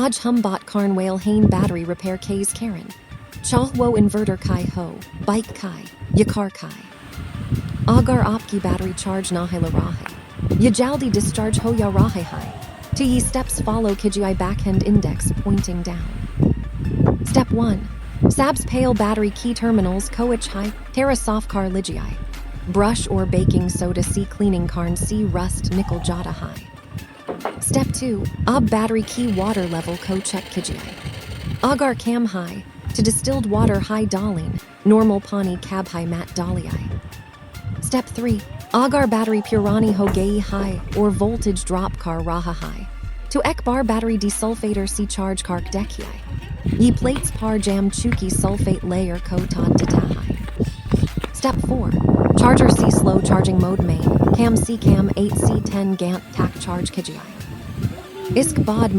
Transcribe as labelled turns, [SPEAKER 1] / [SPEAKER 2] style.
[SPEAKER 1] Aj humbot karn whale hain battery repair kaise karen. Chahwo inverter kai ho, bike kai, yakar kai. Agar opki battery charge nahila rahe. Yajaldi discharge ho ya rahe hai. To ye steps follow kijui backhand index pointing down. Step 1. Sabs pale battery key terminals koich high, terra soft car ligii. Brush or baking soda C cleaning karn C rust nickel jata high. Step 2. Ab battery key water level ko check kijii. Agar cam high, to distilled water high daling, normal pani cab high mat dalii. Step 3. Agar battery purani ho gei high, or voltage drop car raha high. To ek bar battery desulfator C charge kark dekhi. Ye plates par jam chuki sulfate layer ko tad tatahai. Step 4. Charger C slow charging mode main, cam C cam 8C10 gant tak charge kijii. Isk bod